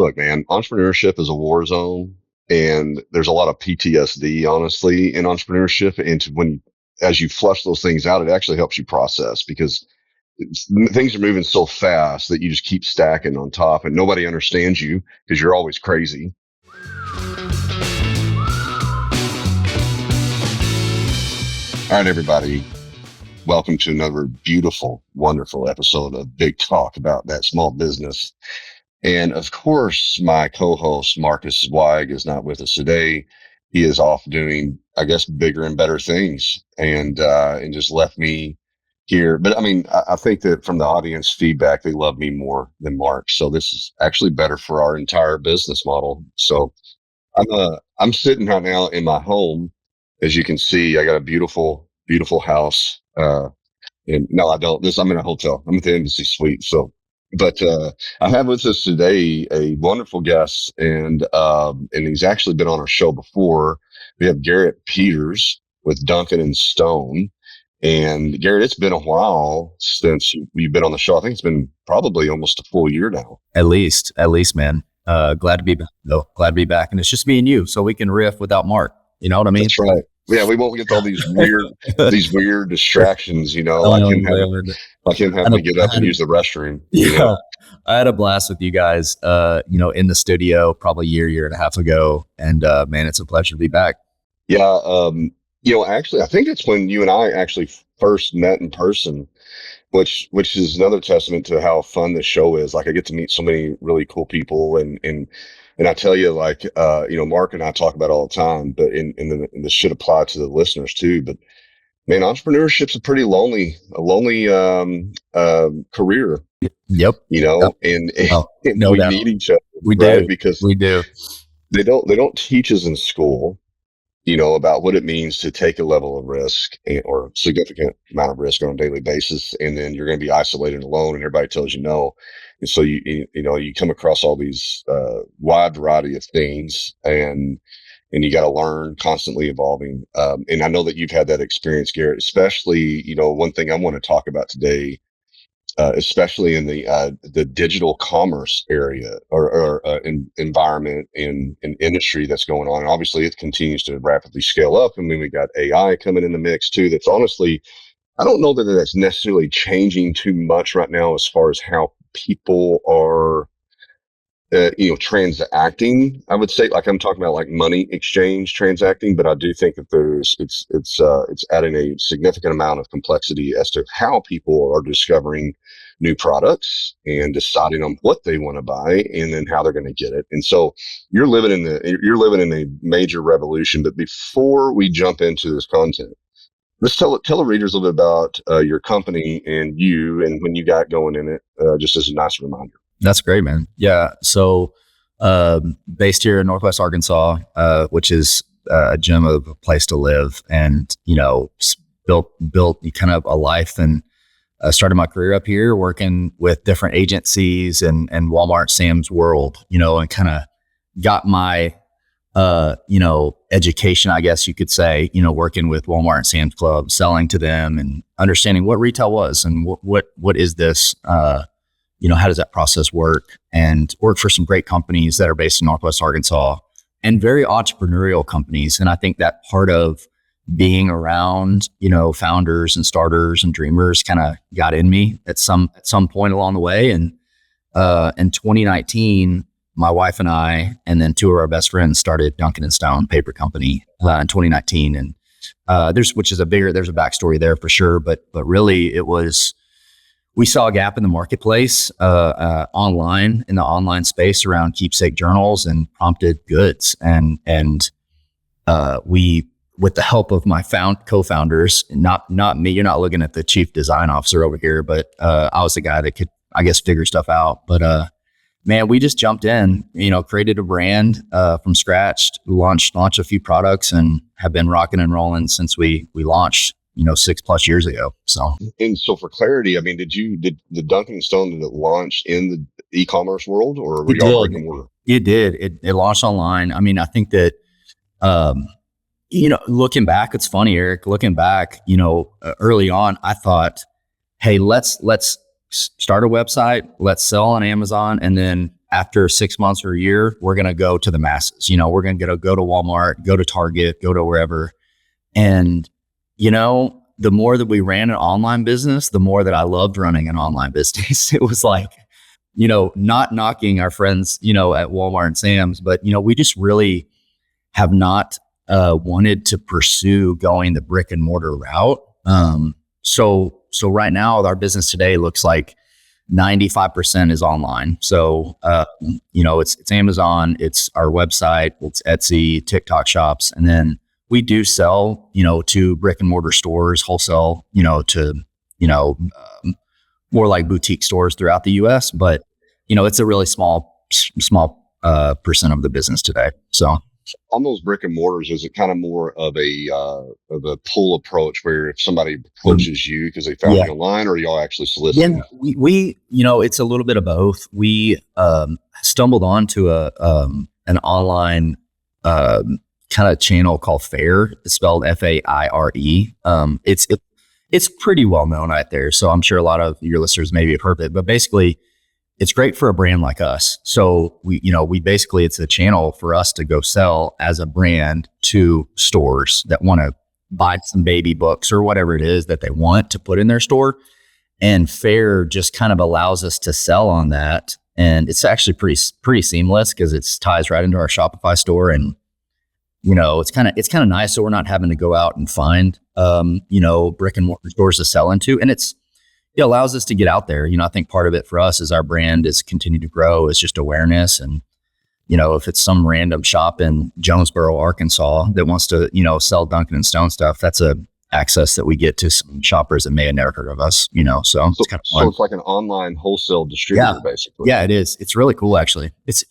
Look, man, entrepreneurship is a war zone, and there's a lot of PTSD, honestly, in entrepreneurship. And as you flush those things out, it actually helps you process because things are moving so fast that you just keep stacking on top, and nobody understands you because you're always crazy. All right, everybody. Welcome to another beautiful, wonderful episode of Big Talk about that small business. And of course, my co-host, Marcus Zweig, is not with us today. He is off doing, I guess, bigger and better things and just left me here. But I mean, I think that from the audience feedback, they love me more than Mark. So this is actually better for our entire business model. So I'm sitting right now in my home. As you can see, I got a beautiful, beautiful house. And no, I don't. I'm in a hotel. I'm at the Embassy Suite. But I have with us today a wonderful guest, and he's actually been on our show before. We have Garrett Peters with Duncan and Stone. And Garrett, it's been a while since you've been on the show. I think it's been probably almost a full year now. At least, man. Glad to be back, though. Glad to be back, and it's just me and you, so we can riff without Mark. You know what I mean? That's right. Yeah, we won't get all these weird distractions. You know, like him having to get up and use the restroom. Yeah, you know? I had a blast with you guys. In the studio probably a year and a half ago, and man, it's a pleasure to be back. Yeah, actually, I think it's when you and I actually first met in person, which is another testament to how fun this show is. Like, I get to meet so many really cool people, and I tell you, like, Mark and I talk about it all the time, but and this should apply to the listeners too. But man, entrepreneurship's a pretty lonely career. Yep. And no we doubt. need each other. We right? do Because we do. They don't teach us in school, about what it means to take a level of risk or a significant amount of risk on a daily basis, and then you're going to be isolated and alone, and everybody tells you no. And so you come across all these wide variety of things, and you got to learn, constantly evolving. And I know that you've had that experience, Garrett. Especially, one thing I want to talk about today, especially in the digital commerce area or environment in industry that's going on. And obviously, it continues to rapidly scale up. I mean, we got AI coming in the mix too. That's honestly, I don't know that that's necessarily changing too much right now as far as how people are, transacting. I would say, like, I'm talking about like money exchange transacting, but I do think that it's adding a significant amount of complexity as to how people are discovering new products and deciding on what they want to buy and then how they're going to get it. And so you're living in a major revolution. But before we jump into this content, let's tell the readers a little bit about your company and you and when you got going in it, just as a nice reminder. That's great, man. Yeah. So, based here in Northwest Arkansas, which is a gem of a place to live, and, built kind of a life, and started my career up here working with different agencies and Walmart, Sam's World, and kind of got my, education, I guess you could say, working with Walmart and Sam's Club, selling to them and understanding what retail was and what is this, how does that process work, and work for some great companies that are based in Northwest Arkansas and very entrepreneurial companies. And I think that part of being around, founders and starters and dreamers kind of got in me at some point along the way. And in 2019, my wife and I, and then two of our best friends, started Duncan Stone Paper Co. in 2019. And there's a backstory there for sure. But really it was, we saw a gap in the marketplace, online, in the online space around keepsake journals and prompted goods. And we, with the help of my co-founders, not me, you're not looking at the chief design officer over here, but I was the guy that could, I guess, figure stuff out. But man, we just jumped in, created a brand from scratch, launched a few products, and have been rocking and rolling since we launched 6+ years ago. So for clarity, I mean, did Duncan Stone, did it launch in the e-commerce world, or were y'all brick and mortar? It did. It launched online. I mean, I think that, looking back, it's funny, Eric, looking back, early on, I thought, hey, let's start a website, let's sell on Amazon. And then after 6 months or a year, we're going to go to the masses. We're going to go to Walmart, go to Target, go to wherever. And, the more that we ran an online business, the more that I loved running an online business. It was like, not knocking our friends, at Walmart and Sam's, but, we just really have not wanted to pursue going the brick and mortar route. So right now our business today looks like 95% is online. So, it's Amazon, it's our website, it's Etsy, TikTok shops. And then we do sell, to brick and mortar stores, wholesale, to, more like boutique stores throughout the US. But, it's a really small percent of the business today. So on those brick and mortars, is it kind of more of a pull approach where if somebody approaches you because they found you online, or are y'all actually soliciting? Yeah, we it's a little bit of both. We stumbled onto an online kind of channel called Fair. It's spelled Faire. It's pretty well known out there, so I'm sure a lot of your listeners maybe have heard of it. But basically, it's great for a brand like us. So we basically, it's a channel for us to go sell as a brand to stores that want to buy some baby books or whatever it is that they want to put in their store. And Fair just kind of allows us to sell on that. And it's actually pretty seamless because it ties right into our Shopify store. And, it's kind of nice. So we're not having to go out and find, brick and mortar stores to sell into. And it allows us to get out there. I think part of it for us is our brand is continue to grow. It's just awareness. And, if it's some random shop in Jonesboro, Arkansas that wants to, sell Duncan Stone stuff, that's a access that we get to some shoppers that may have never heard of us, so it's kind of fun. So it's like an online wholesale distributor, basically. Yeah, it is. It's really cool, actually. It's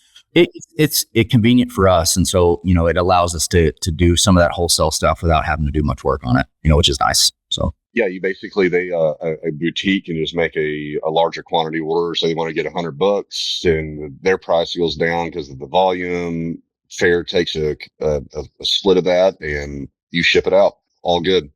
convenient for us. And so, it allows us to do some of that wholesale stuff without having to do much work on it, which is nice. So. Yeah, you basically a boutique can just make a larger quantity order. So they want to get $100 and their price goes down because of the volume. Fair takes a split of that and you ship it out. All good.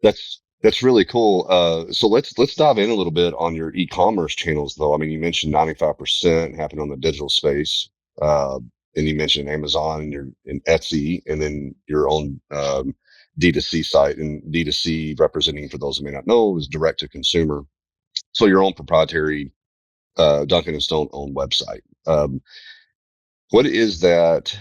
That's really cool. So let's dive in a little bit on your e-commerce channels, though. I mean, you mentioned 95% happen on the digital space, and you mentioned Amazon and your in Etsy, and then your own D2C site. And D2C, representing for those who may not know, is direct to consumer. So your own proprietary Duncan Stone owned website. What is that?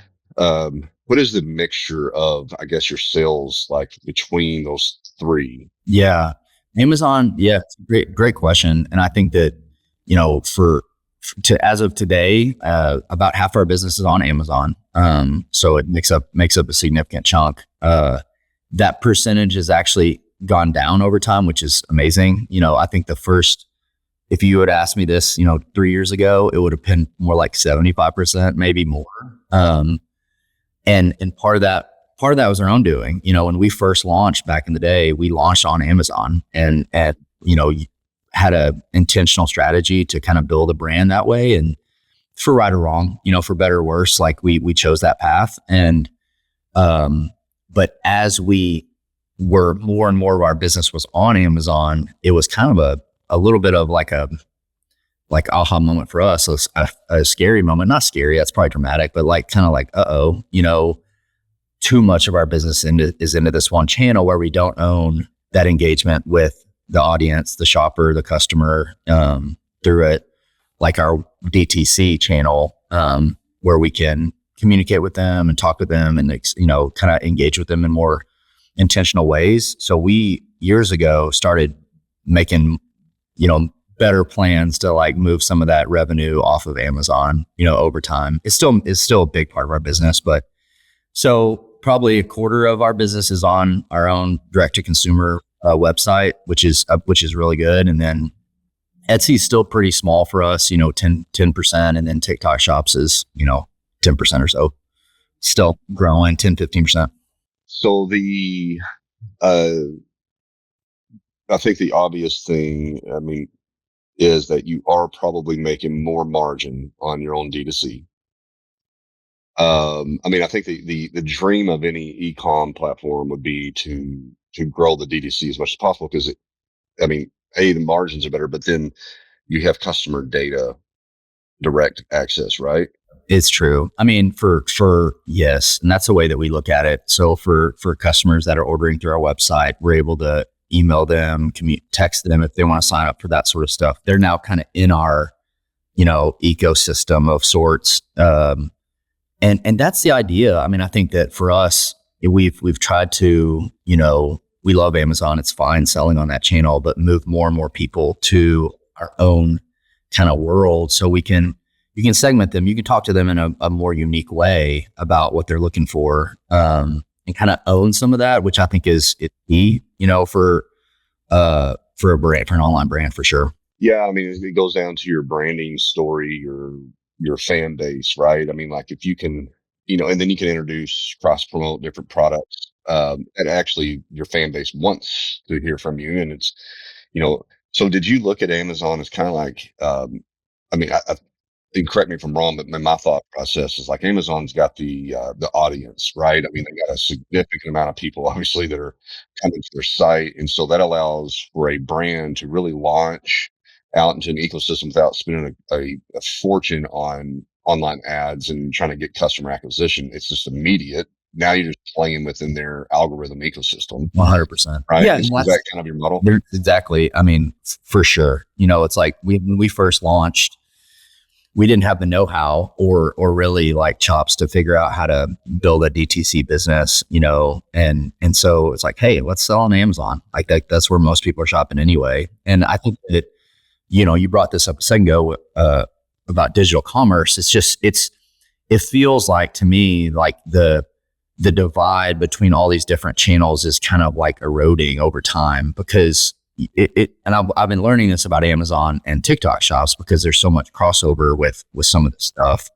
What is the mixture of, I guess, your sales like between those three? Yeah, Amazon. Yeah, great question. And I think that, as of today, about half our business is on Amazon. So it makes up a significant chunk. That percentage has actually gone down over time, which is amazing. I think if you had asked me this, 3 years ago, it would have been more like 75%, maybe more. And part of that was our own doing. When we first launched back in the day, we launched on Amazon and had a intentional strategy to kind of build a brand that way. And for right or wrong, for better or worse, like we chose that path. And, but as we were more and more of our business was on Amazon, it was kind of a little bit of like aha moment for us. So a scary moment, not scary, that's probably dramatic, but kind of too much of our business is into this one channel where we don't own that engagement with the audience, the shopper, the customer, through it, like our DTC channel, where we can communicate with them and talk with them and, kind of engage with them in more intentional ways. So we years ago started making, better plans to move some of that revenue off of Amazon, over time. It's still a big part of our business, but so probably a quarter of our business is on our own direct to consumer website, which is really good. And then Etsy is still pretty small for us, 10%. And then TikTok shops is, 10% or so, still growing 10-15%. So I think the obvious thing, is that you are probably making more margin on your own D2C. I think the dream of any e-com platform would be to grow the D2C as much as possible because the margins are better, but then you have customer data direct access, right? It's true. I mean, for yes, and that's the way that we look at it. So for customers that are ordering through our website, we're able to email them, text them if they want to sign up for that sort of stuff. They're now kind of in our, ecosystem of sorts. And that's the idea. I mean, I think that for us, we've tried to, we love Amazon. It's fine selling on that channel, but move more and more people to our own kind of world so you can segment them. You can talk to them in a more unique way about what they're looking for, and kind of own some of that, which I think is key, for a brand, for an online brand, for sure. Yeah. I mean, it goes down to your branding story, your fan base, right? I mean, like if you can, and then you can introduce, cross promote different products, and actually your fan base wants to hear from you. And it's, so did you look at Amazon as kind of like, I mean, and correct me if I'm wrong, but my thought process is like Amazon's got the audience, right? I mean, they got a significant amount of people, obviously, that are coming to their site, and so that allows for a brand to really launch out into an ecosystem without spending a fortune on online ads and trying to get customer acquisition. It's just immediate. Now you're just playing within their algorithm ecosystem. 100%. Right? Yeah, Is that kind of your model? Exactly. I mean, for sure. It's like when we first launched, we didn't have the know-how or really like chops to figure out how to build a DTC business, and so it's like, hey, let's sell on Amazon. Like that's where most people are shopping anyway. And I think that, you brought this up a second ago, about digital commerce. It feels like to me, like the divide between all these different channels is kind of like eroding over time because and I've been learning this about Amazon and TikTok shops because there's so much crossover with some of the stuff.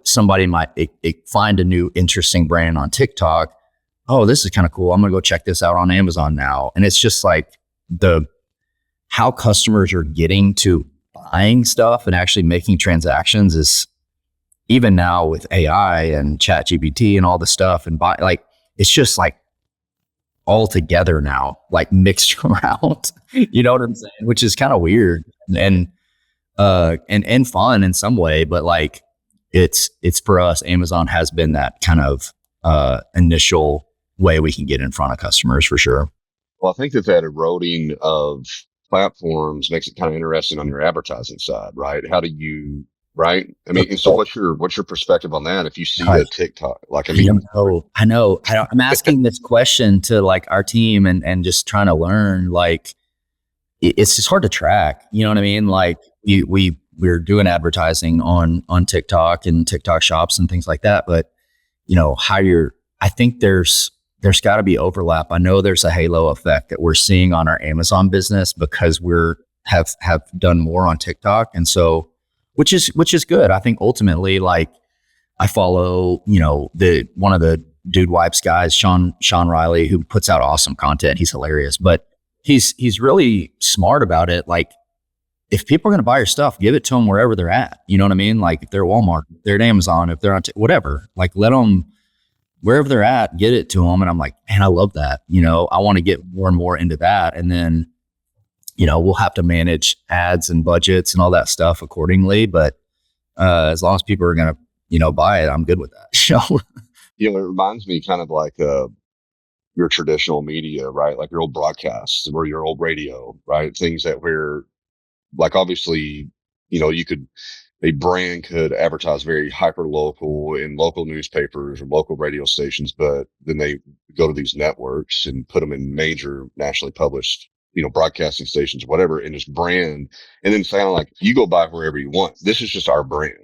Somebody might find a new interesting brand on TikTok. Oh, this is kind of cool. I'm going to go check this out on Amazon now. And it's just like how customers are getting to buying stuff and actually making transactions is, even now with AI and ChatGPT and all the stuff and it's just like all together now, like mixed around, you know what I'm saying? Which is kind of weird and fun in some way, but like it's for us, Amazon has been that kind of initial way we can get in front of customers for sure. Well, I think that eroding of platforms makes it kind of interesting on your advertising side, right? How do you, right? I mean, and so what's your perspective on that? If you see a TikTok, like, I know. I'm asking this question to like our team and just trying to learn, like, it's just hard to track. You know what I mean? Like we're doing advertising on TikTok and TikTok shops and things like that. But I think there's got to be overlap. I know there's a halo effect that we're seeing on our Amazon business because have done more on TikTok. And so, which is good. I think ultimately, like I follow, one of the Dude Wipes guys, Sean Riley, who puts out awesome content. He's hilarious, but he's really smart about it. Like if people are going to buy your stuff, give it to them wherever they're at. You know what I mean? Like if they're at Walmart, if they're at Amazon, if they're on whatever, like let them, wherever they're at, get it to them. And I'm like, man, I love that. I want to get more and more into that. And then, we'll have to manage ads and budgets and all that stuff accordingly. But as long as people are going to, buy it, I'm good with that. It reminds me kind of like your traditional media, right? Like your old broadcasts or your old radio, right? Things that were like, obviously, a brand could advertise very hyper local in local newspapers or local radio stations, but then they go to these networks and put them in major nationally published, broadcasting stations, whatever, and just brand, and then sound like you go buy wherever you want. This is just our brand.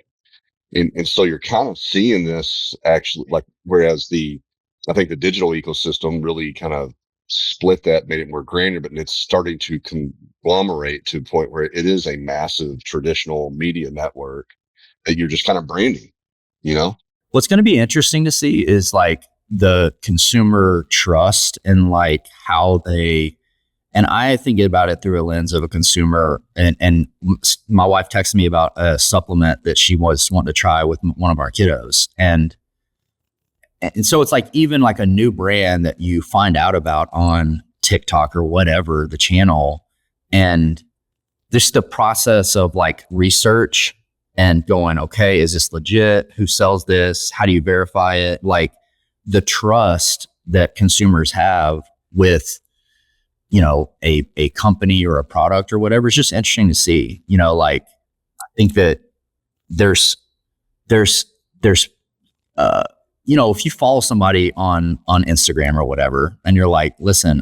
And so you're kind of seeing this actually, like, whereas I think the digital ecosystem really kind of split that, made it more granular, but it's starting to conglomerate to a point where it is a massive traditional media network that you're just kind of branding, What's going to be interesting to see is like the consumer trust and like how and I think about it through a lens of a consumer. And my wife texted me about a supplement that she was wanting to try with one of our kiddos. And so it's like even like a new brand that you find out about on TikTok or whatever the channel, and just the process of like research and going, okay, is this legit? Who sells this? How do you verify it? Like the trust that consumers have with, a company or a product or whatever is just interesting to see. Like I think that there's, there's, if you follow somebody on Instagram or whatever, and you're like, listen,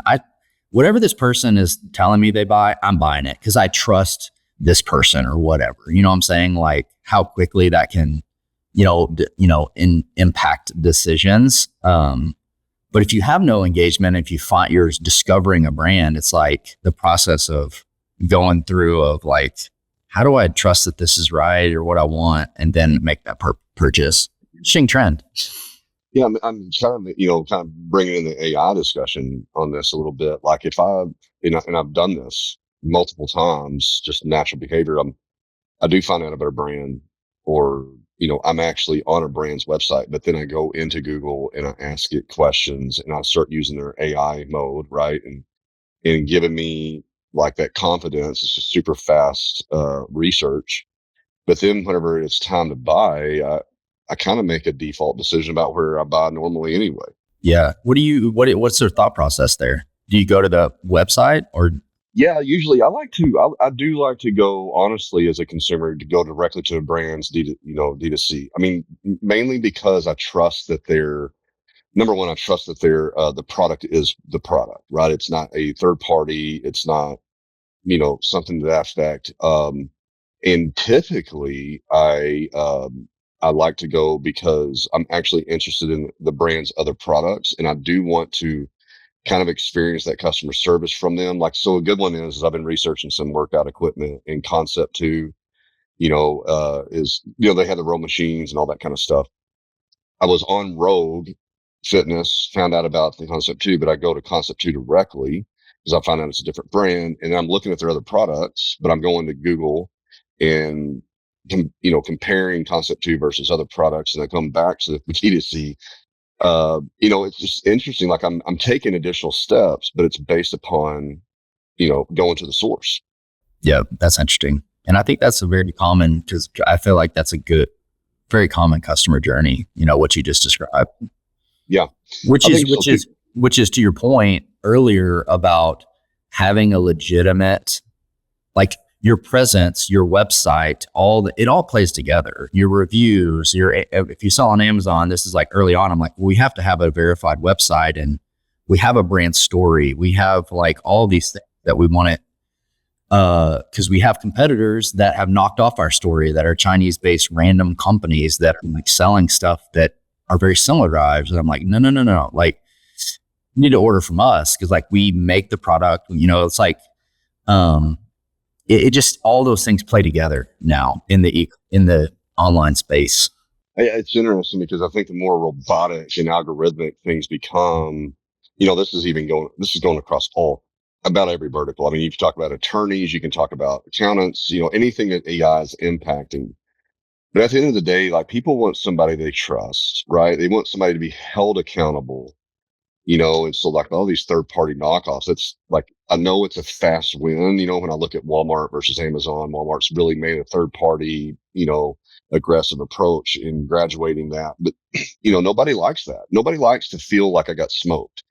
whatever this person is telling me they buy, I'm buying it because I trust this person or whatever. You know what I'm saying? Like how quickly that can, impact decisions. But if you have no engagement, if you're discovering a brand, it's like the process of going through of like, how do I trust that this is right or what I want, and then make that purchase? Interesting trend. Yeah, I'm kind of bringing in the AI discussion on this a little bit. Like if and I've done this multiple times, just natural behavior. I do find out about a brand, or I'm actually on a brand's website, but then I go into Google and I ask it questions, and I start using their AI mode, right, and giving me like that confidence. It's just super fast research. But then whenever it's time to buy, I kind of make a default decision about where I buy normally anyway. Yeah. What's their thought process there? Do you go to the website or? Yeah, usually I do like to go, honestly, as a consumer, to go directly to the brand's D2C. I mean, mainly because I trust that number one, I trust that the product is the product, right? It's not a third party. It's not, something to that effect. And typically I like to go because I'm actually interested in the brand's other products, and I do want to kind of experience that customer service from them. Like, so a good one is I've been researching some workout equipment, and Concept 2, they have the row machines and all that kind of stuff. I was on Rogue Fitness, found out about the Concept 2, but I go to Concept 2 directly because I find out it's a different brand, and I'm looking at their other products, but I'm going to Google and comparing Concept 2 versus other products, and I come back to the D2C. It's just interesting. Like I'm taking additional steps, but it's based upon, going to the source. Yeah, that's interesting. And I think that's a very common, because I feel like that's a very common customer journey, what you just described. Yeah. Which is to your point earlier about having a legitimate, like your presence, your website, it all plays together. Your reviews, if you sell on Amazon, this is like early on, I'm like, well, we have to have a verified website, and we have a brand story. We have like all these things that we want to, because we have competitors that have knocked off our story, that are Chinese-based random companies that are like selling stuff that are very similar to ours. And I'm like, no. Like, you need to order from us because like we make the product. It's like, it just, all those things play together now in the online space. It's interesting because I think the more robotic and algorithmic things become, this is going across about every vertical. I mean, you can talk about attorneys, you can talk about accountants, anything that AI is impacting. But at the end of the day, like, people want somebody they trust, right? They want somebody to be held accountable, and so like all these third party knockoffs, it's like, I know it's a fast win. When I look at Walmart versus Amazon, Walmart's really made a third party, aggressive approach in graduating that. But, nobody likes that. Nobody likes to feel like I got smoked,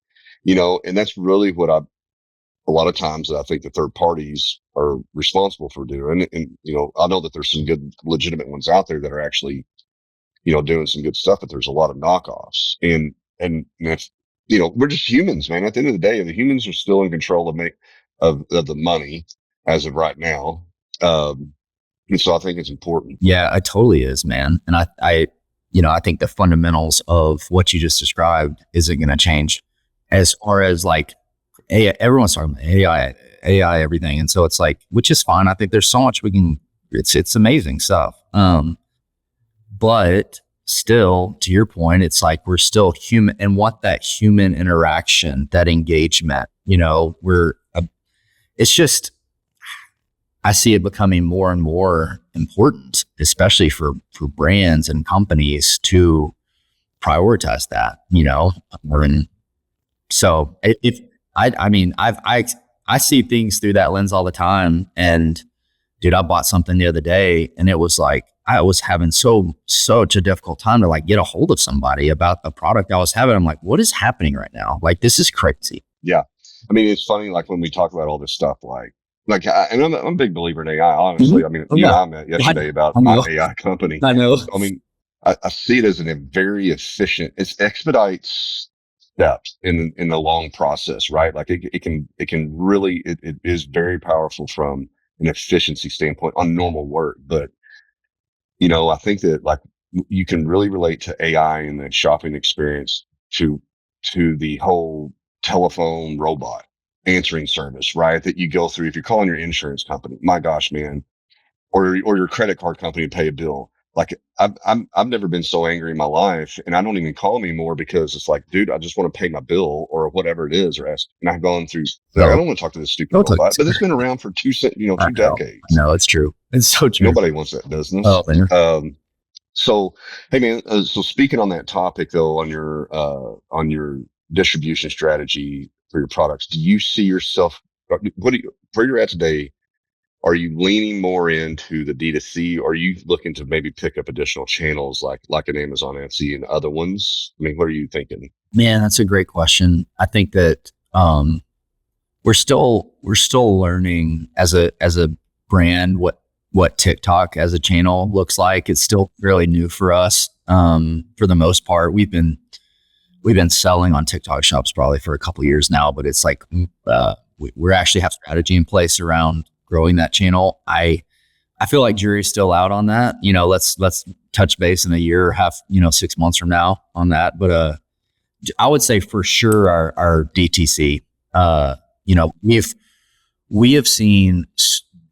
and that's really what a lot of times I think the third parties are responsible for doing. And, I know that there's some good legitimate ones out there that are actually, doing some good stuff, but there's a lot of knockoffs. And that's, we're just humans, man. At the end of the day, the humans are still in control of the money as of right now. And so I think it's important. Yeah, it totally is, man. And I think the fundamentals of what you just described isn't going to change as far as like AI. Everyone's talking about AI, everything. And so it's like, which is fine. I think there's so much it's amazing stuff. But still, to your point, it's like we're still human and want that human interaction, that engagement. It's just, I see it becoming more and more important, especially for brands and companies to prioritize that. And so if I see things through that lens all the time. And dude, I bought something the other day, and it was like I was having such a difficult time to like get a hold of somebody about a product I was having. I'm like, what is happening right now? Like, this is crazy. Yeah. I mean, it's funny, like when we talk about all this stuff, and I'm a big believer in AI, honestly. Mm-hmm. I mean, Oh, you and yeah. I met yesterday about I my know. AI company. I know. I mean, I see it as a very efficient, it expedites steps in the long process, right? Like it can really, it is very powerful from an efficiency standpoint on normal work. But, I think that like you can really relate to AI and the shopping experience to, to the whole telephone robot answering service, right? That you go through if you're calling your insurance company. My gosh, man, or your credit card company to pay a bill. Like I've never been so angry in my life, and I don't even call them anymore because it's like, dude, I just want to pay my bill or whatever it is, or ask. And I've gone through. Like, I So don't want to talk to this stupid don't talk robot, but to it's been around for I two know. I decades. know. It's true. It's so true. Nobody wants that business. Oh, man. So, hey man, so speaking on that topic though, on your distribution strategy for your products, do you see yourself? Where you're at today? Are you leaning more into the D2C? Or are you looking to maybe pick up additional channels like an Amazon Etsy and other ones? I mean, what are you thinking? Man, that's a great question. I think that we're still learning as a brand what TikTok as a channel looks like. It's still fairly new for us. For the most part, we've been selling on TikTok shops probably for a couple of years now, but it's like we're actually have strategy in place around growing that channel. I feel like jury's still out on that. Let's touch base in a year or half, 6 months from now on that. But I would say for sure our DTC. We have seen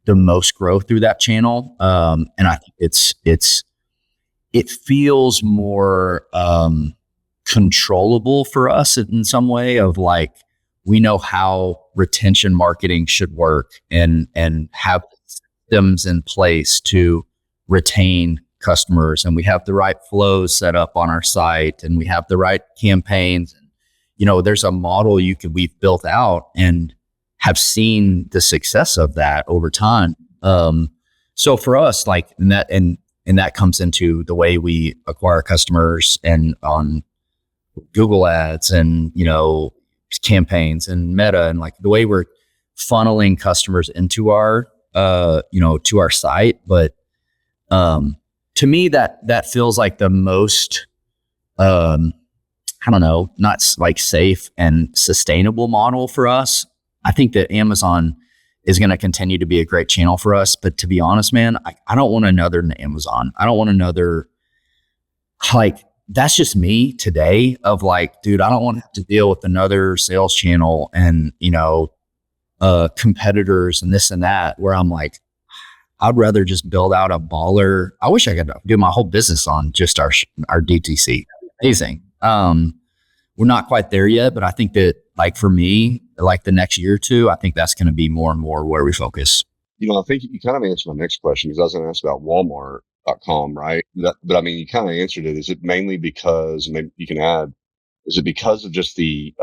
the most growth through that channel, and I think it feels more controllable for us in some way. Of like, we know how retention marketing should work and have systems in place to retain customers, and we have the right flows set up on our site, and we have the right campaigns. There's a model we've built out and have seen the success of that over time. So for us, like, and that comes into the way we acquire customers and on Google ads and, campaigns and Meta, and like the way we're funneling customers into our, to our site. But, to me, that feels like the most, I don't know, not like safe and sustainable model for us. I think that Amazon is going to continue to be a great channel for us. But to be honest, man, I don't want another Amazon. I don't want another, like, that's just me today of like, dude, I don't want to have to deal with another sales channel and, competitors and this and that, where I'm like, I'd rather just build out a baller. I wish I could do my whole business on just our DTC. Amazing. We're not quite there yet, but I think that, like, for me, like the next year or two, I think that's going to be more and more where we focus. I think you kind of answered my next question, because I was going to ask about Walmart.com, right? But I mean, you kind of answered it. Is it mainly because, maybe you can add, is it because of just the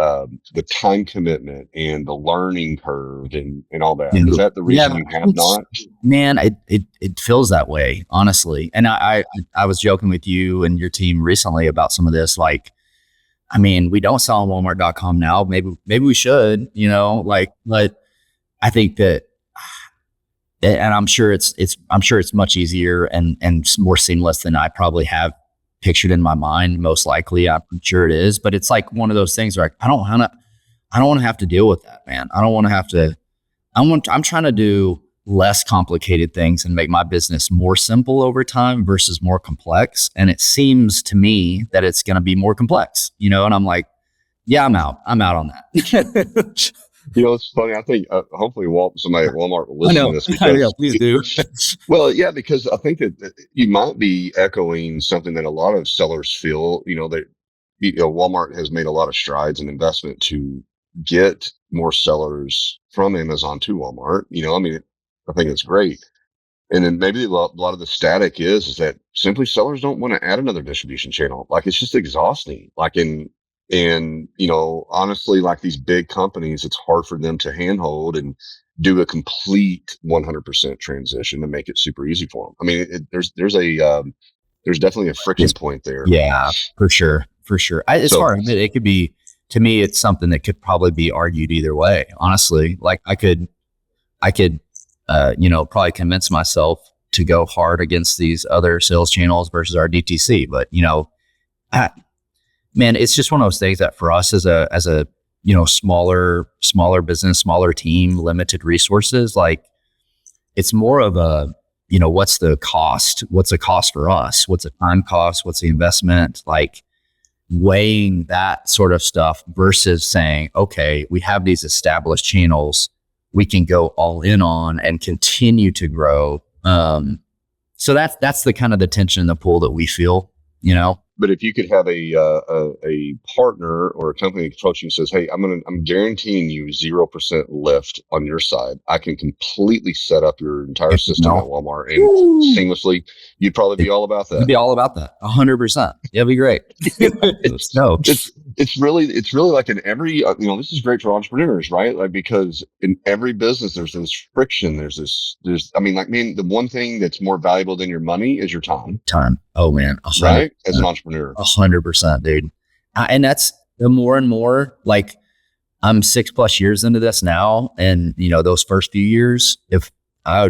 time commitment and the learning curve and all that? Is that the reason you have not? Man, it feels that way, honestly. And I was joking with you and your team recently about some of this. Like, I mean, we don't sell on Walmart.com now. Maybe we should, but I think that, and I'm sure it's much easier and more seamless than I probably have pictured in my mind. Most likely, I'm sure it is. But it's like one of those things where I don't want to have to deal with that, man. I don't want to have to. I'm trying to do less complicated things and make my business more simple over time versus more complex. And it seems to me that it's going to be more complex, and I'm like, yeah, I'm out on that. It's funny. I think hopefully somebody at Walmart will listen to this. Because, yeah, please do. Well, yeah, because I think that you might be echoing something that a lot of sellers feel. That Walmart has made a lot of strides and investment to get more sellers from Amazon to Walmart. I mean, I think it's great. And then maybe a lot of the static is that simply sellers don't want to add another distribution channel. Like, it's just exhausting. Like, honestly, like these big companies, it's hard for them to handhold and do a complete 100% transition and make it super easy for them. I mean, there's definitely a friction point there. Yeah, for sure. It's hard. It could be, to me, it's something that could probably be argued either way. Honestly, like I could, probably convince myself to go hard against these other sales channels versus our DTC. But, man, it's just one of those things that for us as a smaller business, smaller team, limited resources, like it's more of a, what's the cost? What's the cost for us? What's the time cost? What's the investment? Like weighing that sort of stuff versus saying, okay, we have these established channels we can go all in on and continue to grow. So that's the kind of the tension in the pool that we feel, But if you could have a partner or a company approaching says, "Hey, I'm guaranteeing you 0% lift on your side. I can completely set up your entire system at Walmart and seamlessly." You'd probably be all about that. You'd be all about that, 100%. Yeah, it'd be great. It's really like in every this is great for entrepreneurs, right? Like because in every business there's this friction. The one thing that's more valuable than your money is your time. Oh man, 100%. Right? As an entrepreneur, 100%, dude. And that's the more and more, like I'm 6+ years into this now. And those first few years, if I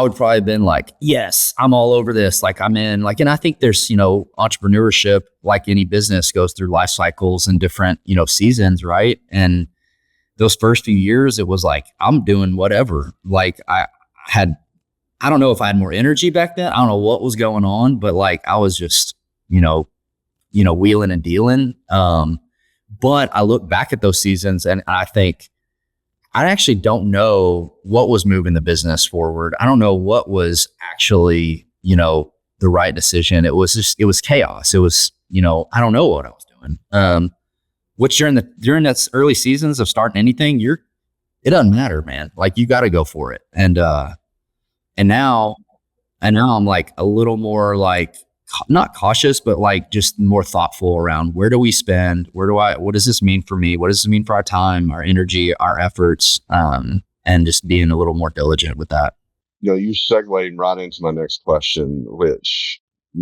would probably have been like, yes, I'm all over this. Like I'm in, like, and I think there's, entrepreneurship, like any business, goes through life cycles and different, seasons. Right. And those first few years, it was like, I'm doing whatever. Like I don't know if I had more energy back then. I don't know what was going on, but like, I was just, wheeling and dealing. But I look back at those seasons and I think, I actually don't know what was moving the business forward. I don't know what was actually, the right decision. It was chaos. It was, I don't know what I was doing. Which during that early seasons of starting anything, it doesn't matter, man. Like you got to go for it. And now I'm like a little more like, not cautious, but like just more thoughtful around where do we spend? What does this mean for me? What does it mean for our time, our energy, our efforts? And just being a little more diligent with that. You segued right into my next question,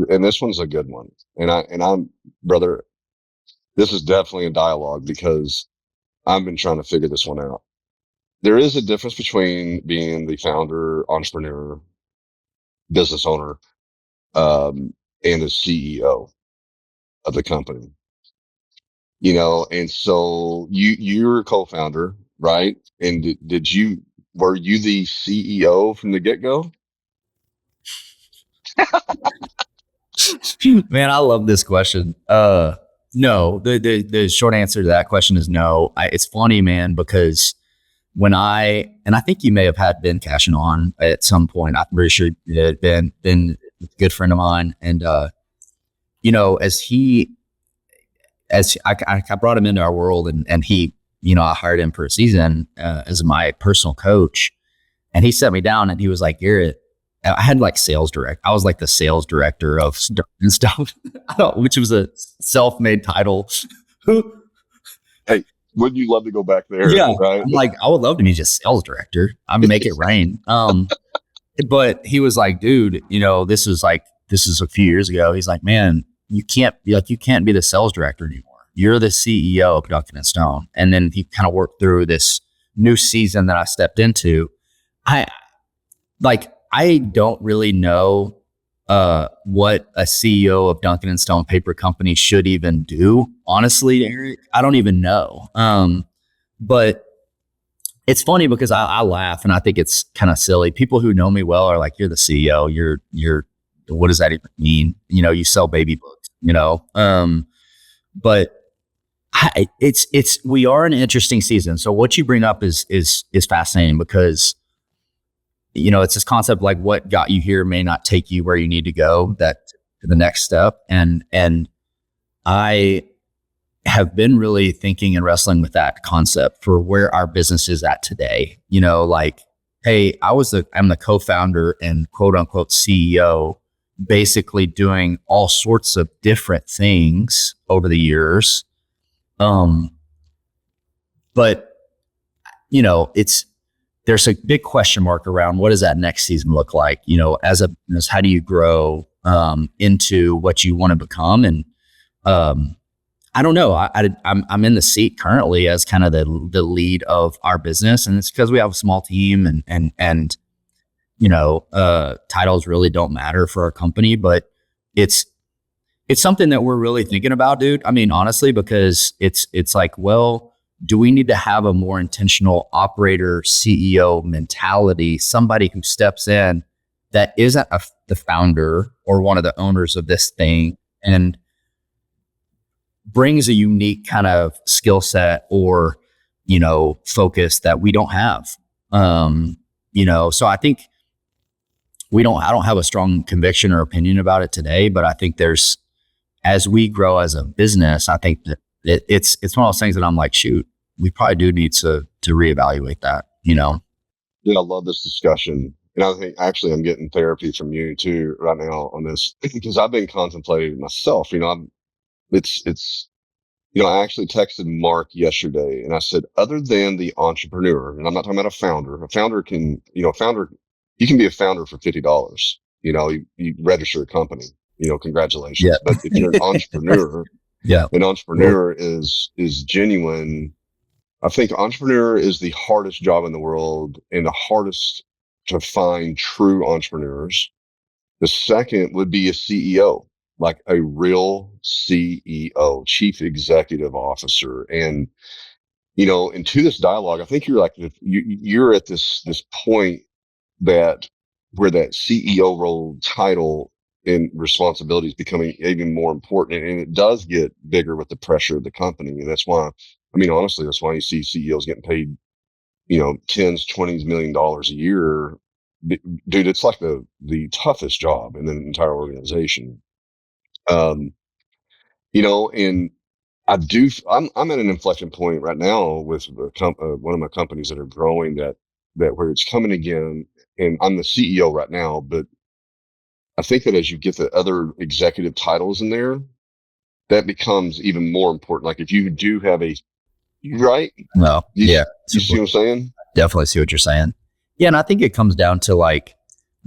and this one's a good one. And I'm, brother, this is definitely a dialogue because I've been trying to figure this one out. There is a difference between being the founder, entrepreneur, business owner, and the CEO of the company, and so you're a co-founder, right? And were you the CEO from the get-go? Man, I love this question. No, the short answer to that question is no. It's funny, man, because I think you may have had Ben Cashin on at some point. I'm pretty sure you did. Ben, a good friend of mine. And, as I brought him into our world and he, I hired him for a season, as my personal coach, and he set me down and he was like, Garrett, I had like I was like the sales director of stuff, which was a self-made title. Hey, wouldn't you love to go back there? Yeah. Right? I'm like, I would love to be just sales director. I mean, make it rain. But he was like, dude, this is a few years ago. He's like, man, you can't be the sales director anymore. You're the CEO of Duncan Stone. And then he kind of worked through this new season that I stepped into. I don't really know what a CEO of Duncan Stone Paper Company should even do. Honestly, Eric, I don't even know. But it's funny because I laugh and I think it's kind of silly. People who know me well are like, you're the CEO. You're what does that even mean? You sell baby books, but we are in an interesting season. So what you bring up is fascinating because, it's this concept like what got you here may not take you where you need to go, that to the next step. And I have been really thinking and wrestling with that concept for where our business is at today. Hey, I'm the co-founder and quote unquote CEO, basically doing all sorts of different things over the years. But there's a big question mark around what does that next season look like? As a business, how do you grow into what you want to become? And I don't know. I'm in the seat currently as kind of the lead of our business, and it's because we have a small team, and titles really don't matter for our company, but it's something that we're really thinking about, dude. I mean, honestly, because it's like, well, do we need to have a more intentional operator CEO mentality, somebody who steps in that isn't the founder or one of the owners of this thing and brings a unique kind of skill set or, focus that we don't have. So I think I don't have a strong conviction or opinion about it today, but I think as we grow as a business, I think that it's one of those things that I'm like, shoot, we probably do need to reevaluate that, Yeah, I love this discussion. And I think actually I'm getting therapy from you too right now on this because I've been contemplating myself, I actually texted Mark yesterday and I said, other than the entrepreneur, and I'm not talking about a founder can, you can be a founder for $50. You register a company, congratulations. Yeah. But if you're an entrepreneur, Yeah. an entrepreneur is genuine. I think entrepreneur is the hardest job in the world and the hardest to find true entrepreneurs. The second would be a CEO, like a real CEO, chief executive officer. And, and to this dialogue, I think you're at this point that where that CEO role title and responsibility is becoming even more important. And it does get bigger with the pressure of the company. And that's why, honestly, that's why you see CEOs getting paid, tens, $20 million a year. Dude, it's like the toughest job in the entire organization. And I'm at an inflection point right now with one of my companies that are growing that where it's coming again, and I'm the CEO right now, but I think that as you get the other executive titles in there, that becomes even more important. Like if you do have right? Well, yeah. You see what I'm saying? Definitely see what you're saying. Yeah. And I think it comes down to like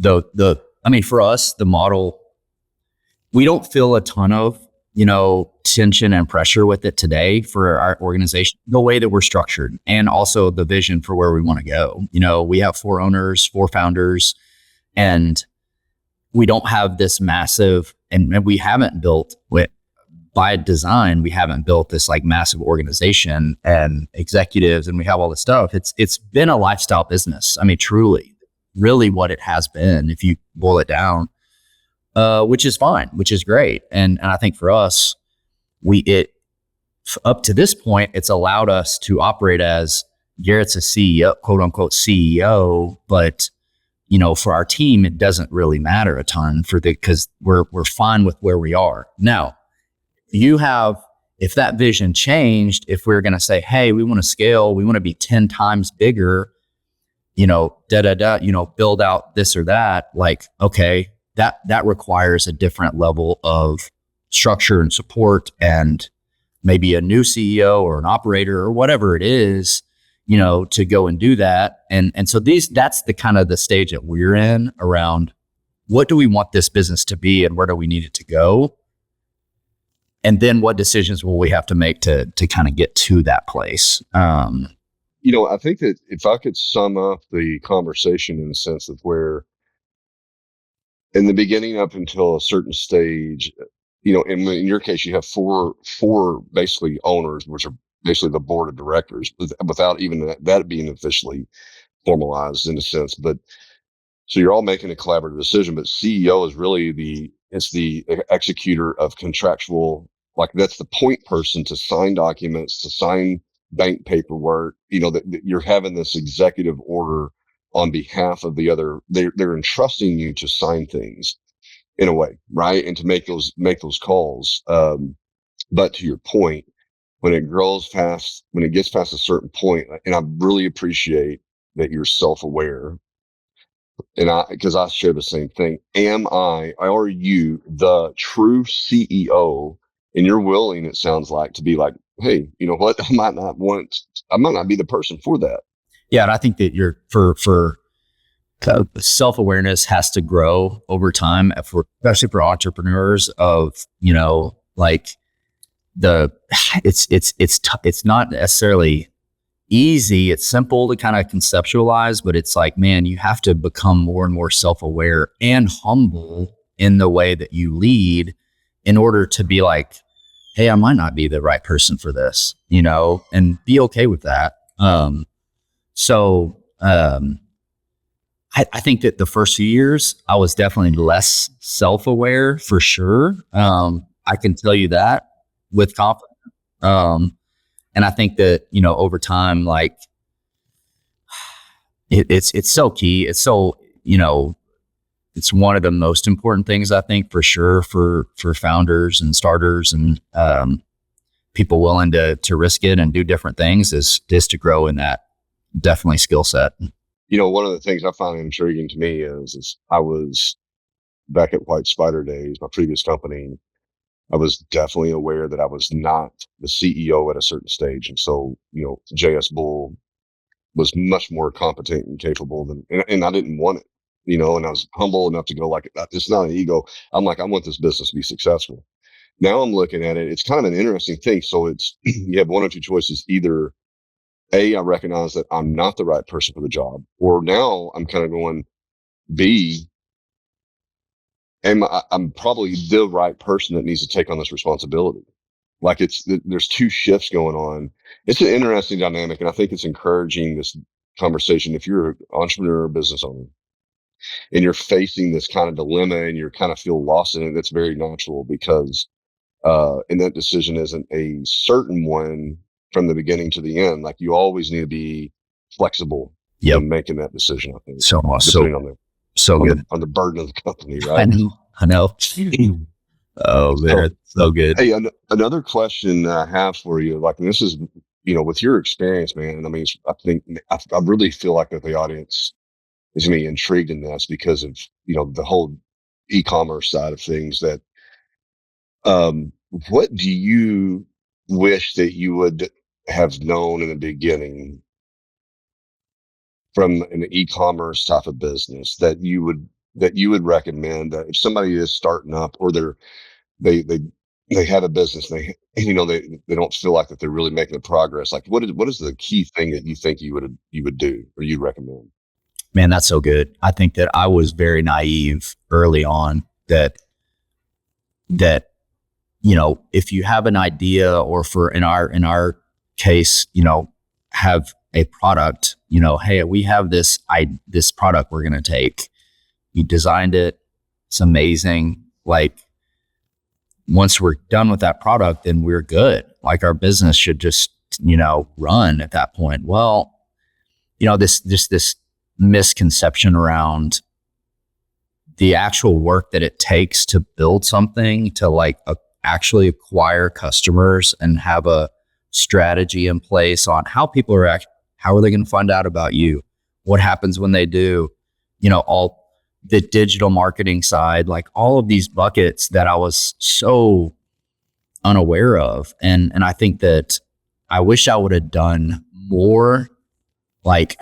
for us, the model, we don't feel a ton of, tension and pressure with it today for our organization, the way that we're structured and also the vision for where we want to go. We have 4 owners, 4 founders, and we don't have this massive, and we haven't built by design, we haven't built this like massive organization and executives, and we have all this stuff. It's been a lifestyle business. I mean, truly, really what it has been, if you boil it down, which is fine, which is great. And I think for us, up to this point, it's allowed us to operate as Garrett's a CEO, quote unquote CEO, but for our team, it doesn't really matter a ton because we're fine with where we are now. If that vision changed, if we're going to say, hey, we want to scale, we want to be 10 times bigger, build out this or that, like, okay, that requires a different level of structure and support and maybe a new CEO or an operator or whatever it is, to go and do that. And so that's the kind of the stage that we're in around what do we want this business to be and where do we need it to go? And then what decisions will we have to make to kind of get to that place? I think that if I could sum up the conversation in the sense of where in the beginning up until a certain stage, in your case, you have four basically owners, which are basically the board of directors without even that being officially formalized in a sense. But so you're all making a collaborative decision, but CEO is really the executor of contractual, like that's the point person to sign documents, to sign bank paperwork, that you're having this executive order on behalf of the other. They're entrusting you to sign things in a way, right? And to make those calls. But to your point, when it gets past a certain point, and I really appreciate that you're self-aware, and because I share the same thing. Are you the true CEO? And you're willing, it sounds like, to be like, hey, you know what? I might not be the person for that. Yeah. And I think that for self-awareness has to grow over time especially for entrepreneurs of, like it's not necessarily easy. It's simple to kind of conceptualize, but it's like, man, you have to become more and more self-aware and humble in the way that you lead in order to be like, hey, I might not be the right person for this, and be okay with that. I think that the first few years I was definitely less self-aware for sure. I can tell you that with confidence. And I think that, over time, like it's so key. It's so, it's one of the most important things I think for sure for founders and starters and, people willing to risk it and do different things is to grow in that definitely skill set. One of the things I find intriguing to me is I was back at White Spider days, my previous company. I was definitely aware that I was not the CEO at a certain stage. And so, JS Bull was much more competent and capable and I didn't want it, and I was humble enough to go like, it's not an ego. I'm like, I want this business to be successful. Now I'm looking at it. It's kind of an interesting thing. So it's, you have one or two choices. Either A, I recognize that I'm not the right person for the job, or now I'm kind of going, B, I'm probably the right person that needs to take on this responsibility. Like there's two shifts going on. It's an interesting dynamic. And I think it's encouraging this conversation. If you're an entrepreneur or business owner and you're facing this kind of dilemma and you're kind of feel lost in it, that's very natural because, and that decision isn't a certain one from the beginning to the end. Like you always need to be flexible in making that decision. I think depending on the burden of the company, right? I know. Oh, man, so good. Hey, another question I have for you, like, and this is, with your experience, man. I mean, I really feel like that the audience is going to be intrigued in this because of, the whole e-commerce side of things. That, what do you wish that you would have known in the beginning from an e-commerce type of business that you would recommend that if somebody is starting up or they have a business, they don't feel like that they're really making progress. Like what is the key thing that you think you would do or you'd recommend? Man, that's so good. I think that I was very naive early on that if you have an idea or in our case, have a product, hey, we have this product we're going to take. We designed it. It's amazing. Like once we're done with that product, then we're good. Like our business should just, run at that point. Well, this misconception around the actual work that it takes to build something, to like actually acquire customers and have a strategy in place on how people are how are they going to find out about you? What happens when they do? All the digital marketing side, like all of these buckets that I was so unaware of. And I think that I wish I would have done more, like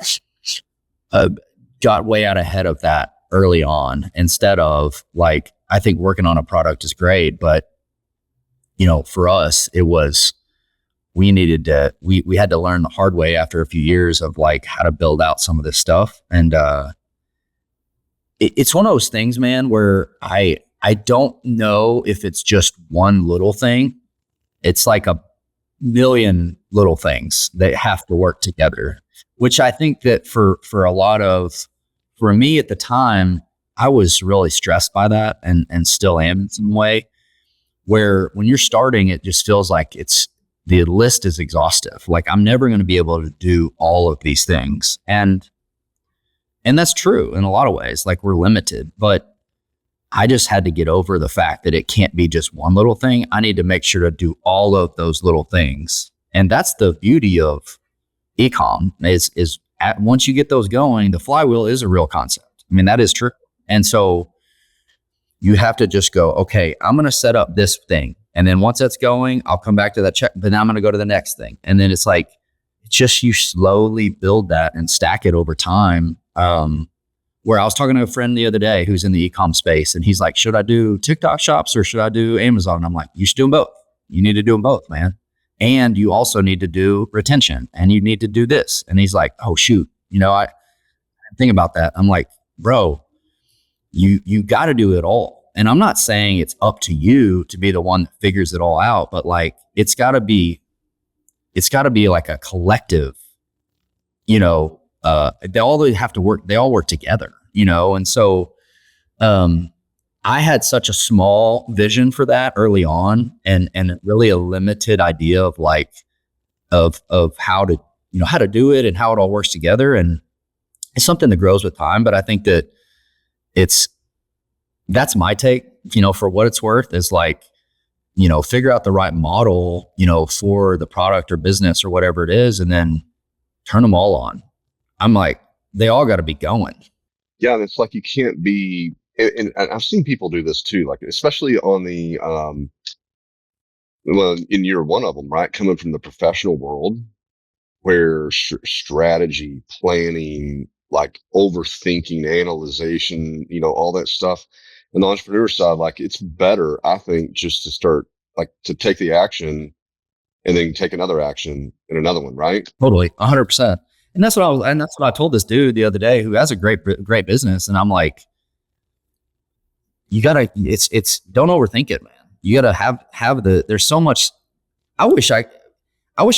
got way out ahead of that early on instead of like, I think working on a product is great, but for us, it was, we had to learn the hard way after a few years of like how to build out some of this stuff. And, it's one of those things, man, where I don't know if it's just one little thing. It's like a million little things that have to work together, which I think that for me at the time, I was really stressed by that and still am in some way, where when you're starting, it just feels like the list is exhaustive. Like I'm never going to be able to do all of these things. And that's true in a lot of ways, like we're limited, but I just had to get over the fact that it can't be just one little thing. I need to make sure to do all of those little things. And that's the beauty of e-com is once you get those going, the flywheel is a real concept. I mean, that is true. And so you have to just go, okay, I'm going to set up this thing. And then once that's going, I'll come back to that check, but now I'm going to go to the next thing. And then it's like, it just you slowly build that and stack it over time. Where I was talking to a friend the other day who's in the e-com space, and he's like, should I do TikTok shops or should I do Amazon? And I'm like, you should do them both. You need to do them both, man. And you also need to do retention, and you need to do this. And he's like, oh shoot, I think about that. I'm like, bro, you got to do it all. And I'm not saying it's up to you to be the one that figures it all out, but like, it's got to be like a collective, they all have to work. They all work together, And so, I had such a small vision for that early on, and really a limited idea of how to do it and how it all works together. And it's something that grows with time, but I think that that's my take, for what it's worth, is like, figure out the right model, for the product or business or whatever it is, and then turn them all on. I'm like, they all got to be going. Yeah. And it's like, you can't be, and I've seen people do this too, like, especially on the, well, and you're one of them, right? Coming from the professional world, where strategy, planning, like overthinking, analyzation, all that stuff. And the entrepreneur side, like, it's better, I think, just to start, like, to take the action and then take another action and another one, right? Totally, 100%. And that's what I told this dude the other day who has a great business. And I'm like, you gotta, it's don't overthink it, man. You gotta have there's so much. I wish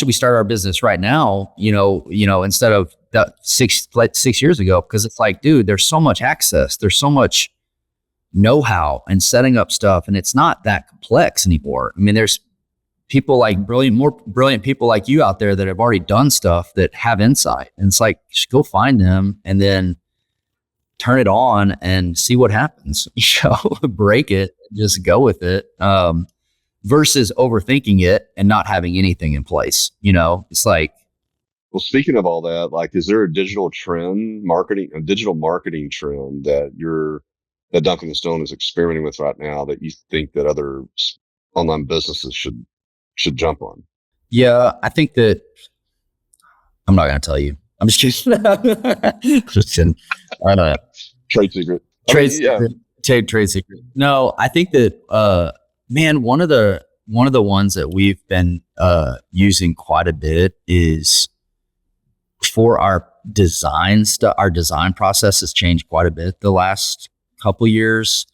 we started our business right now, instead of that 6 years ago, because it's like, dude, there's so much access. There's so much know-how and setting up stuff. And it's not that complex anymore. I mean, there's people like more brilliant people like you out there that have already done stuff that have insight. And it's like, just go find them and then turn it on and see what happens. Break it, just go with it. Versus overthinking it and not having anything in place. It's like, well, speaking of all that, like, is there a digital marketing trend that Duncan Stone is experimenting with right now that you think that other online businesses should jump on? Yeah, I think that I'm not going to tell you. I'm just kidding. Just kidding. I know. Trade secret. Trade secret. No, I think that, man, one of the ones that we've been using quite a bit is for our design stuff. Our design process has changed quite a bit the last couple years.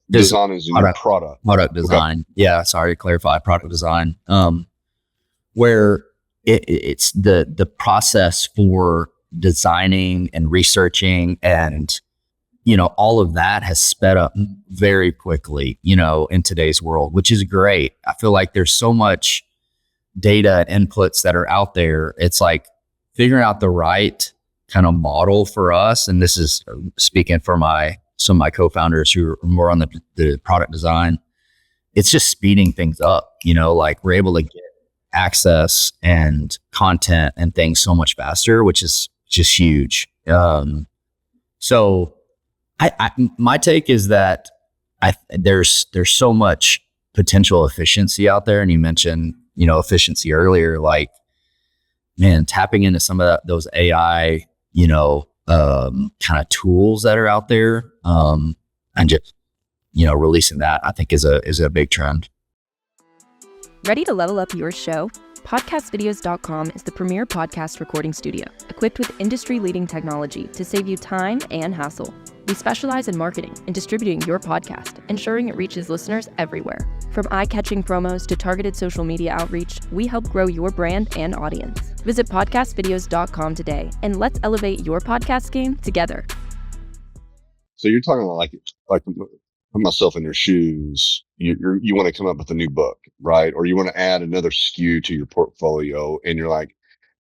Design is your product design. Okay. Yeah, sorry to clarify, product design. Where it's the process for designing and researching and all of that has sped up very quickly, in today's world, which is great. I feel like there's so much data and inputs that are out there. It's like figuring out the right kind of model for us. And this is speaking for some of my co-founders who are more on the product design. It's just speeding things up, like we're able to get access and content and things so much faster, which is just huge. So my take is that there's so much potential efficiency out there. And you mentioned, efficiency earlier, like, man, tapping into some of those AI, kind of tools that are out there, and just, releasing that, I think is a big trend. Ready to level up your show? Podcastvideos.com is the premier podcast recording studio, equipped with industry-leading technology to save you time and hassle. We specialize in marketing and distributing your podcast, ensuring it reaches listeners everywhere. From eye-catching promos to targeted social media outreach, we help grow your brand and audience. Visit podcastvideos.com today, and let's elevate your podcast game together. So you're talking about like put myself in your shoes. You want to come up with a new book, right? Or you want to add another SKU to your portfolio, and you're like,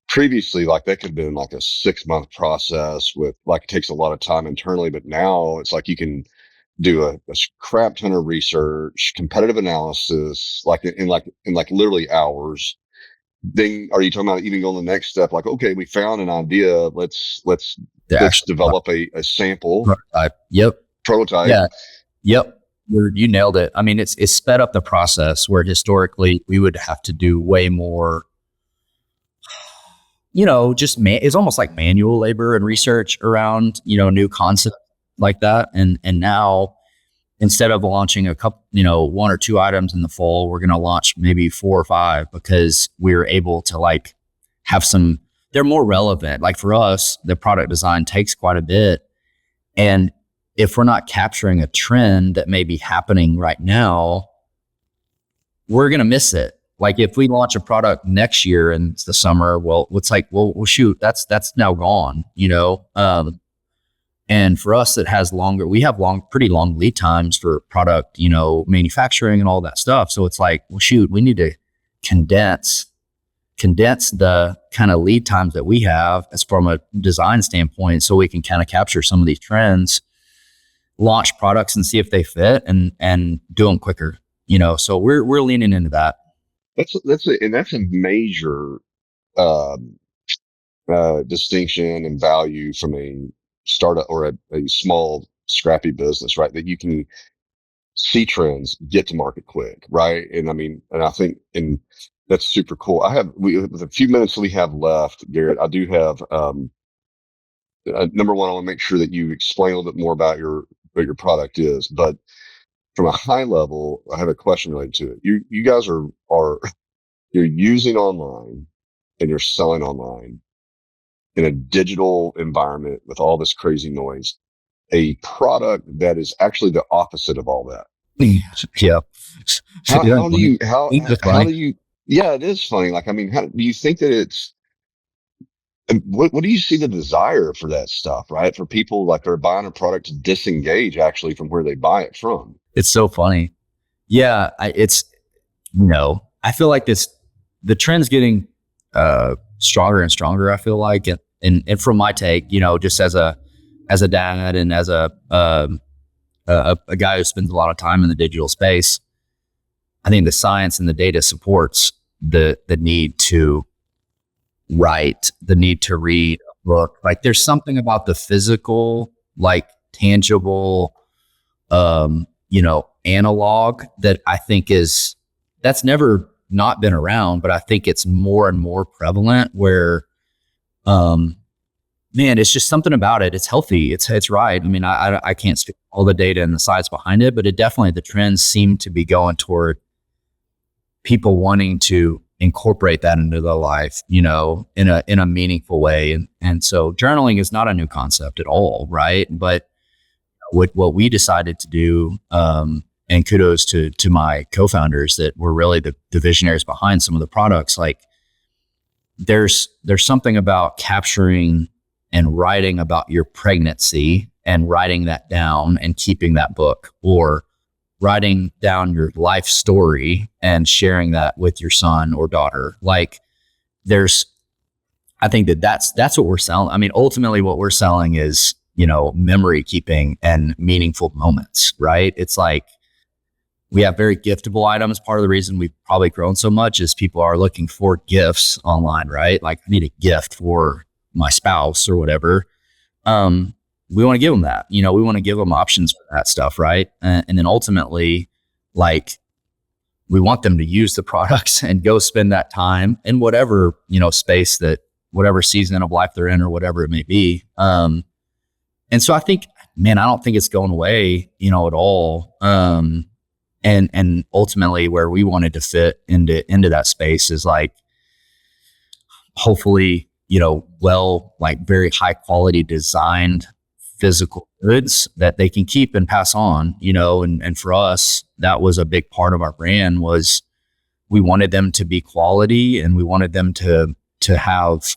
previously, like, that could have been like a 6-month process with, like, it takes a lot of time internally, but now it's like you can do a crap ton of research, competitive analysis, like in literally hours. Then are you talking about even going the next step? Like, okay, we found an idea. Let's develop a sample prototype. Yep. Prototype. Yeah. Yep. You nailed it. I mean, it's sped up the process where historically we would have to do way more. just it's almost like manual labor and research around, new concepts like that. And now instead of launching a couple, one or two items in the fall, we're going to launch maybe 4 or 5 because we're able to like have some, they're more relevant. Like for us, the product design takes quite a bit. And if we're not capturing a trend that may be happening right now, we're going to miss it. Like if we launch a product next year and it's the summer, well, it's like, well, shoot, that's now gone, and for us, it has we have pretty long lead times for product, manufacturing and all that stuff. So it's like, well, shoot, we need to condense the kind of lead times that we have as from a design standpoint, so we can kind of capture some of these trends, launch products and see if they fit and do them quicker, so we're leaning into that. That's a major, distinction and value from a startup or a small scrappy business, right? That you can see trends, get to market quick, right? And I think, and that's super cool. With a few minutes we have left, Garrett, I do have, number one, I want to make sure that you explain a little bit more about what your product is, but from a high level, I have a question related to it. You guys are you're using online and you're selling online in a digital environment with all this crazy noise, a product that is actually the opposite of all that. Yeah. How do you, yeah, it is funny. Like, how do you think that what do you see the desire for that stuff, right? For people like they're buying a product to disengage actually from where they buy it from. It's so funny. Yeah. I feel like the trend's getting, stronger and stronger, I feel like. And from my take, just as a dad and as a guy who spends a lot of time in the digital space, I think the science and the data supports the need to write, the need to read a book. Like there's something about the physical, like tangible, analog that I think that's never not been around, but I think it's more and more prevalent where, it's just something about it. It's healthy. It's right. I can't speak all the data and the science behind it, but the trends seem to be going toward people wanting to incorporate that into their life, in a meaningful way. And so journaling is not a new concept at all. Right. But what we decided to do, and kudos to my co-founders that were really the visionaries behind some of the products. Like there's something about capturing and writing about your pregnancy and writing that down and keeping that book, or writing down your life story and sharing that with your son or daughter. Like I think that's what we're selling. Ultimately what we're selling is, memory keeping and meaningful moments, right? It's like, we have very giftable items. Part of the reason we've probably grown so much is people are looking for gifts online, right? Like I need a gift for my spouse or whatever. We want to give them that, we want to give them options for that stuff. Right. And then ultimately, like we want them to use the products and go spend that time in whatever, space whatever season of life they're in or whatever it may be. And so I think, I don't think it's going away, at all. And ultimately where we wanted to fit into that space is like, hopefully, like very high quality designed physical goods that they can keep and pass on, and for us, that was a big part of our brand. Was we wanted them to be quality and we wanted them to have,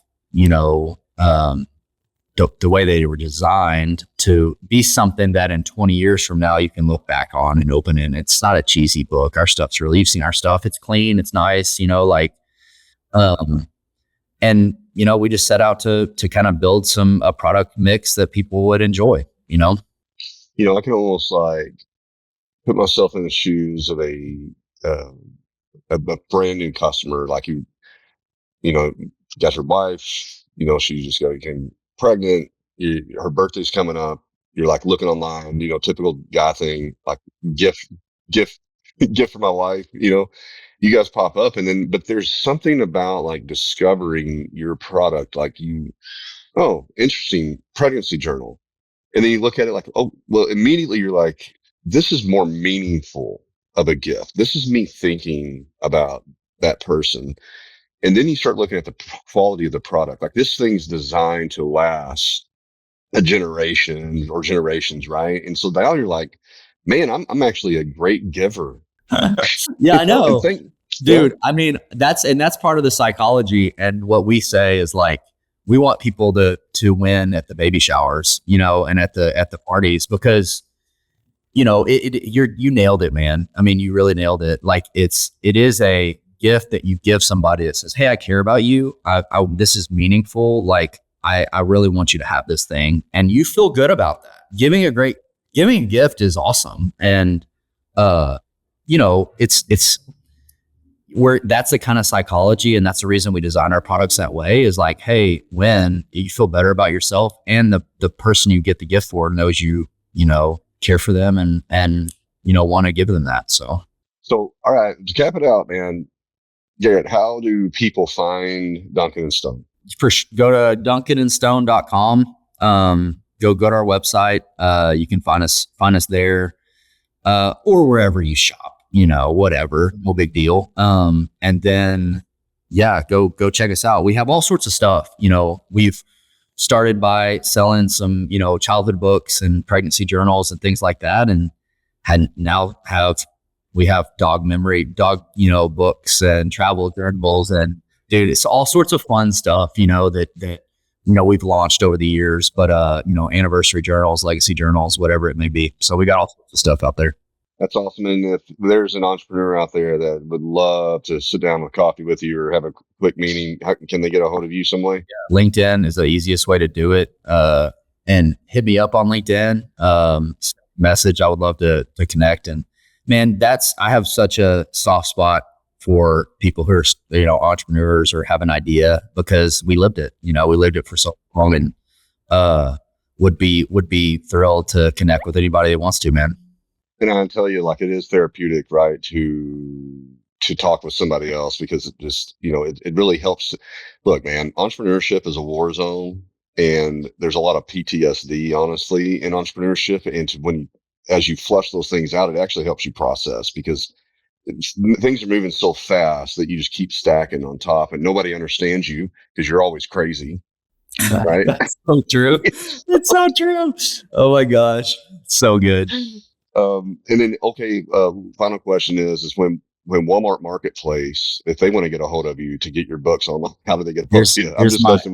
the way they were designed to be something that in 20 years from now, you can look back on and open it. And it's not a cheesy book. Our stuff's really, you've seen our stuff. It's clean. It's nice, and, we just set out to kind of build a product mix that people would enjoy, I can almost like put myself in the shoes of a brand new customer. Like got your wife, she just became pregnant. Her birthday's coming up. You're like looking online, typical guy thing, like gift, gift for my wife, you guys pop up, and then, but there's something about like discovering your product, like oh, interesting, pregnancy journal. And then you look at it like, oh, well, immediately you're like, this is more meaningful of a gift. This is me thinking about that person. And then you start looking at the quality of the product. Like, this thing's designed to last a generation or generations, right? And so now you're like, man, I'm actually a great giver. Yeah, I know. Dude, yeah. I mean, that's part of the psychology. And what we say is like, we want people to win at the baby showers, and at the parties, because, you nailed it, man. I mean, you really nailed it. Like, it is a gift that you give somebody that says, hey, I care about you. This is meaningful. Like, I really want you to have this thing, and you feel good about that. Giving a gift is awesome. And, it's where that's the kind of psychology, and that's the reason we design our products that way, is like, hey, when you feel better about yourself, and the person you get the gift for knows you care for them and want to give them that. So all right, to cap it out, man, Garrett, how do people find Duncan and Stone? Go to duncanandstone.com. Go to our website. You can find us there, or wherever you shop. Whatever, no big deal. And then, go check us out. We have all sorts of stuff. We've started by selling some, childhood books and pregnancy journals and things like that. And we have dog books and travel journals, and dude, it's all sorts of fun stuff, that we've launched over the years, but, anniversary journals, legacy journals, whatever it may be. So we got all sorts of stuff out there. That's awesome. And if there's an entrepreneur out there that would love to sit down with coffee with you or have a quick meeting, can they get a hold of you some way? Yeah. LinkedIn is the easiest way to do it. And hit me up on LinkedIn, message. I would love to connect. And man, I have such a soft spot for people who are, entrepreneurs or have an idea, because we lived it, we lived it for so long, and, would be thrilled to connect with anybody that wants to, man. And I'll tell you, like, it is therapeutic, right, to talk with somebody else, because it just, it really helps. Look, man, entrepreneurship is a war zone, and there's a lot of PTSD, honestly, in entrepreneurship. And as you flush those things out, it actually helps you process, because things are moving so fast that you just keep stacking on top, and nobody understands you because you're always crazy. Right? That's so true. It's so true. Oh my gosh. So good. And then, okay, final question is when Walmart Marketplace, if they want to get a hold of you to get your books on, how do they get a hold of you?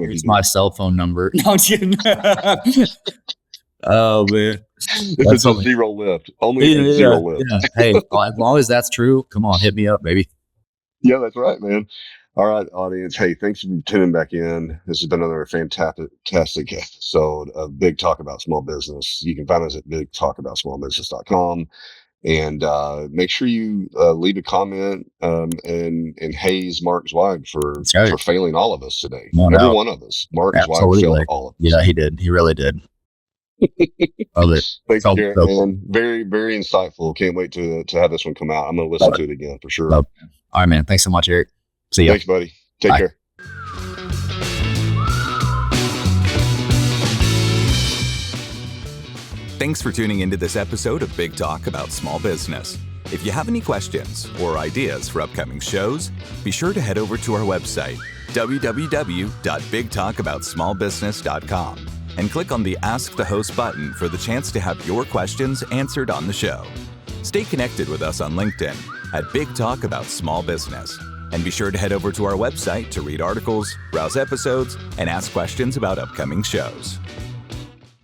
Here's my cell phone number. No, I'm kidding. Oh man, it's a zero lift. Only zero lift. Yeah. Hey, as long as that's true, come on, hit me up, baby. Yeah, that's right, man. All right, audience. Hey, thanks for tuning back in. This has been another fantastic episode of Big Talk About Small Business. You can find us at bigtalkaboutsmallbusiness.com, and make sure you leave a comment and haze Mark Zweig for failing all of us today. Every one of us. Mark Zweig failed all of us. Yeah, he did. He really did. Love it. Thanks, Garrett, man. Very, very insightful. Can't wait to have this one come out. I'm going to listen to it again for sure. All right, man. Thanks so much, Eric. See ya. Thanks, buddy. Take care. Thanks for tuning into this episode of Big Talk About Small Business. If you have any questions or ideas for upcoming shows, be sure to head over to our website, www.bigtalkaboutsmallbusiness.com, and click on the Ask the Host button for the chance to have your questions answered on the show. Stay connected with us on LinkedIn at Big Talk About Small Business. And be sure to head over to our website to read articles, browse episodes, and ask questions about upcoming shows.